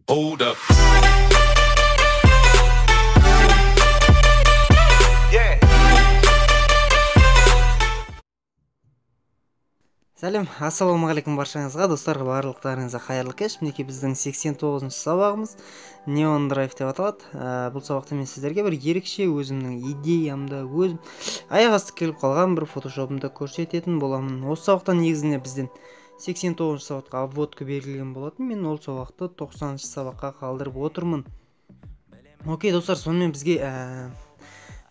Hold up. Сәлем, ассалаумағалейкум баршаңызға, достар, барлықтарыңызға қайырлы кеш. Мінекей біздің 89-шы сабағымыз Neon Drive деп аталады. Бұл сабақта мен сіздерге бір ерекше өзімнің идеямды, өзім аяқ асты келіп қалған бір фотошопымды көрсететін боламын. Осы сабақта негізінде бізден 89-шы сабаққа обводка берілген болатын. Мен ол сабақты 90-шы сабаққа қалдырып отырмын. Окей, достар, сонымен бізге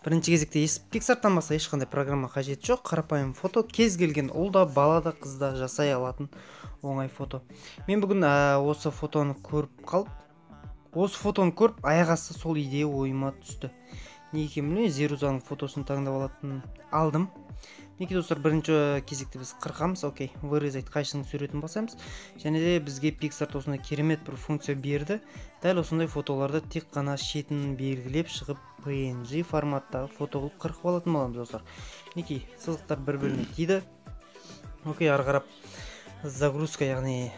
бірінші кезекте Pixar'тан басқа ешқандай программа қажет жоқ. Қарапайым фото, кез келген ұлда, балада, қызда жасай алатын оңай фото. Мен бүгін осы фотоны көріп аяқ асты сол идея ойыма түсті. Не екенін білмей, Зерузаның фотосын таңдап алатын алдым. Неке достар, бірінші кезекте біз қырқамыз. Окей, вырезать қайшының суретін басамыз. Және де бізге Pixar осындай керемет бір функция берді. Дәл осындай фотоларды тек қана шетін белгілеп шығып PNG форматтағы фото қылып қырқып алатын боламыз достар. Неке сызықтар бір-біріне тиді. Окей, ары қарап загрузка, яғни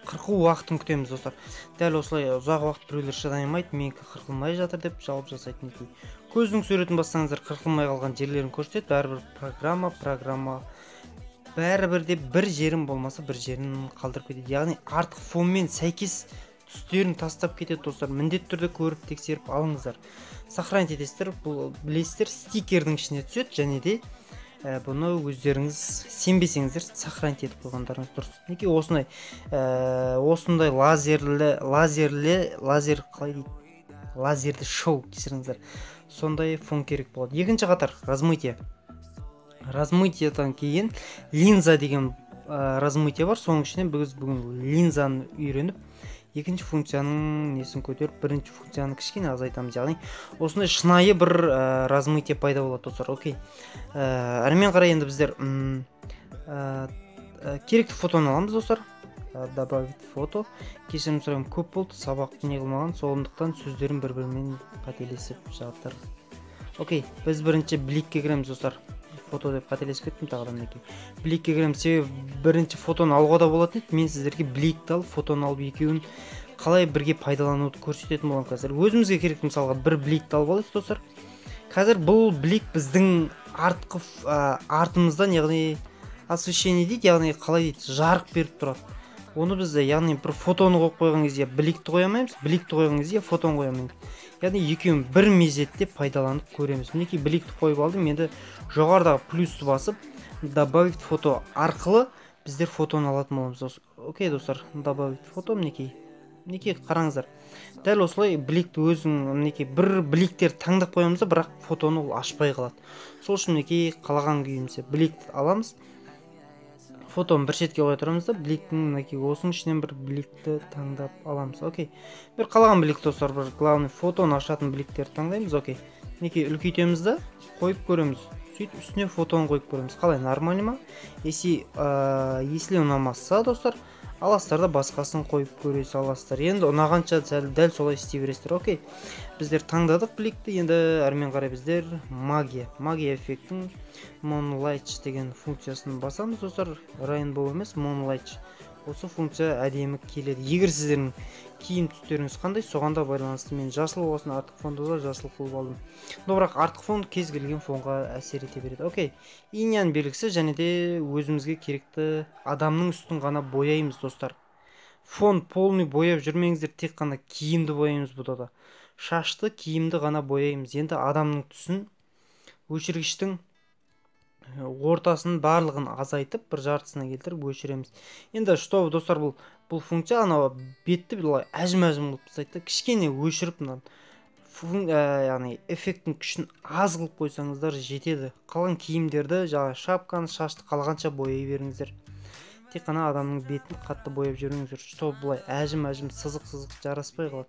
қырқу уақытын күтеміз достар. Дәл осылай ұзақ уақыт біреулер шыдай алмайды, менікі қырқылмай жатыр деп жауап жасайды. Неке көздің суретін бассаңыздар қырқылмай қалған жерлерін көрсетеді. Бәрібір программа бәрібір де бір жерін болмаса бір жерін қалдырып кетеді. Яғни артық фонмен сәйкес түстерін тастап кетеді достар. Міндетті түрде көріп тексеріп алыңыздар. Сохранить етесіздер, бұл білесіздер стикердің ішіне түседі, және де бұны өздеріңіз сенбесеңіздер сохранить етіп қойғандарыңыз дұрыс. Неке осындай лазерді шоу кешіріңіздер. Сондай фон керек болады. Екінші қатар размытие. Размытиядан кейін линза деген размытие бар. Соның ішінен біз бүгін линзаны үйреніп, екінші функцияның несін көтеріп, бірінші функцияны кішкене азайтамыз. Яғни осындай шынайы бір размытие пайда болады достар. Окей. Әрмен қарай енді біздер керекті фотоны аламыз достар. Добавить фото. Кешірім сұраймын, көп болды, сабақты не қылмаған, сондықтан сөздерім бір-бірімен қателесіп жатыр. Окей, біз бірінші бликке кіреміз достар. Фото деп қателесіп кеттім тағыдан неке. Бликке кіреміз, себебі бірінші фотоны алуға да болатын еді. Мен сіздерге бликті алып, фотоны алып екеуін қалай бірге пайдалануды көрсететін болған. Қазір өзімізге керек мысалға бір бликті алып алайық достар. Қазір бұл блик біздің артымыздан, яғни освещение дейді, яғни қалай дейді, жарық беріп тұрады. Оны біз яғни бір фотоны қойып қойған кезде бликті қоймаймыз, бликті қойған кезде фотоны қоймаймыз. Яғни екеуін бір мезетте пайдаланып көреміз. Мінекей бликті қойып алдым, енді жоғарыдағы плюсті басып, добавить фото арқылы біздер фотоны алатын боламыз. Окей достар, добавить фото, мінекей қараңыздар. Дәл осылай бликті мінекей бір бликтер таңдап қоямыз, бірақ фотоны ол ашпай қалады. Сол үшін мінекей қалаған күйімізде бликті аламыз. Фотоны бір шетке қоя тұрамыз да, бликтің мінекей осының ішінен бір бликті таңдап аламыз. Окей. Бір қалаған блик достар, бір главный фотоны ашатын бликтерді таңдаймыз. Окей. Мінекей үлкейтеміз да, қойып көреміз. Сөйтіп үстіне фотоны қойып көреміз. Қалай, нормально ма? Если ұнамаса достар, аластарда басқасын қойып көре саласыздар. Енді ұнағанша дәл солай істей бересіздер. Окей. Біздер таңдадық бликті, енді әрмен қарай біздер магия эффектің Moonlight деген функциясын басамыз достар. Rainbow емес, Moonlight. Осы функция әдемі келеді. Егер сіздердің киім түстеріңіз қандай, соғанда байланысты мен жасыл болсын, артық фонды да жасыл қылып алдым. Бірақ артық фон кез келген фонға әсер ете береді. Окей. Иньян белгісі, және де өзімізге керекті адамның үстін ғана бояймыз достар. Фон полный бояп жүрмеңіздер, тек қана киімді бояймыз бұда да. Шашты, киімді ғана бояймыз. Енді адамның түсін өшіргіштің ортасын барлығын азайтып, бір жартысына келтіріп өшіреміз. Енді что достар, бұл функция анау бетті былай әжім-әжім қылып тастайды, кішкене өшіріп яғни эффекттің күшін аз қылып қойсаңыздар жетеді. Қалған киімдерді, шапканы, шашты қалғанша бояй беріңіздер. Тек қана адамның бетін қатты бояп жүріңіздер. Что бұлай әжім-әжім сызық жараспай қалады.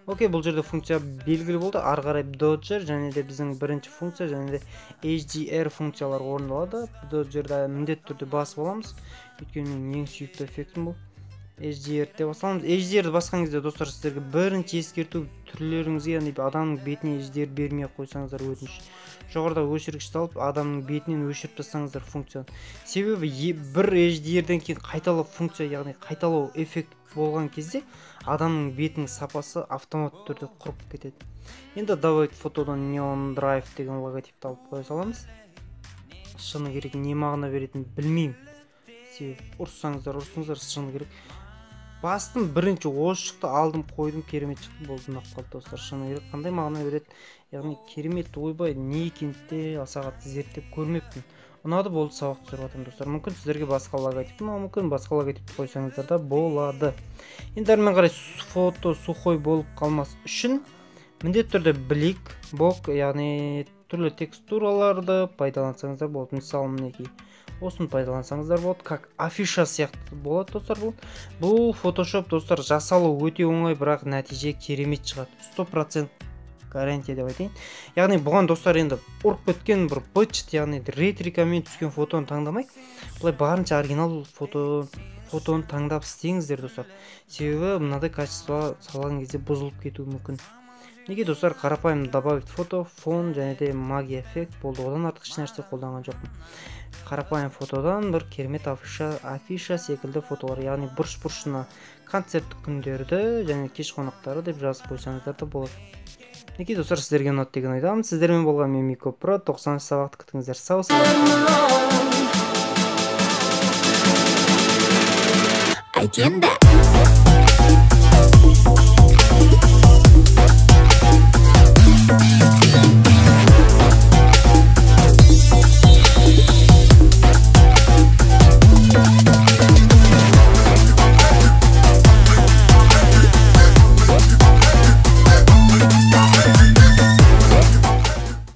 Окей, бұл жерде функция белгілі болды. Ары қарай Dodger, және де біздің бірінші функция, және де HDR функциялар орындалады. Dodgerді міндетті түрде басып аламыз. Өйткені менің ең сүйікті эффектім бұл. HDR-де басамыз. HDR-ді басқан кезде достар, сіздерге бірінші ескерту, түрлеріңізге, яғни адамның бетіне HDR бермей қойсаңыздар өтініш. Жоғарыда өшіргішті алып, адамның бетінен өшіріп тастаңыздар функцияны. Себебі бір HDR-ден кейін қайталау функция, яғни қайталау эффект болған кезде адамның бетінің сапасы автоматты түрде құрып кетеді. Енді добавить фотодан Neon Drive деген логотипті алып қоя саламыз. Шыны керек, не мағына беретінін білмеймін. Себебі ұрсаңыздар, шыны керек. Бастым бірінші осы шықты, алдым, қойдым, керемет шықты, болды, ұнап қалды достар. Шыны керек, қандай мағына береді, яғни керемет ойбай не екенде аса қатты зерттеп көрмеппін. Ұнады, болды, сабақ түсіріп жатырмын достар. Мүмкін сіздерге басқа логотип, мүмкін басқа логотипті қойсаңыздар да болады. Енді әрмен қарай фото сухой болып қалмас үшін міндетті түрде блик, бок, яғни түрлі текстураларды пайдалансаңыздар болады. Мысалы, мінекей осыны пайдалансаңыздар болады, как афиша сияқты болады достар. Бұл Photoshop достар жасалу өте оңай, бірақ нәтиже керемет шығады. 100% гарантия деп айтайын. Яғни бұған достар енді ұрып кеткен бір быт, яғни ретрикамен түскен фотоны таңдамай, бұлай барынша оригинал фотоны таңдап істеңіздер достар. Себебі мынадай качество салған кезде бұзылып кетуі мүмкін. Неге достар, қарапайым добавить фото, фон және де магия эффект болды. Одан артық ешнәрсе қолданған жоқпын. Қарапайым фотодан бір керемет афиша секілді фотолар, яғни бұрыш-бұрышына концерттік күндерді және кеш қонақтары деп жазып қойсаңыздар да болады. Неге достар, сіздерге ұнады деген ойдамын. Сіздермен болған мен Мико Про. 90 сабақты күтіңіздер. Сау саламат.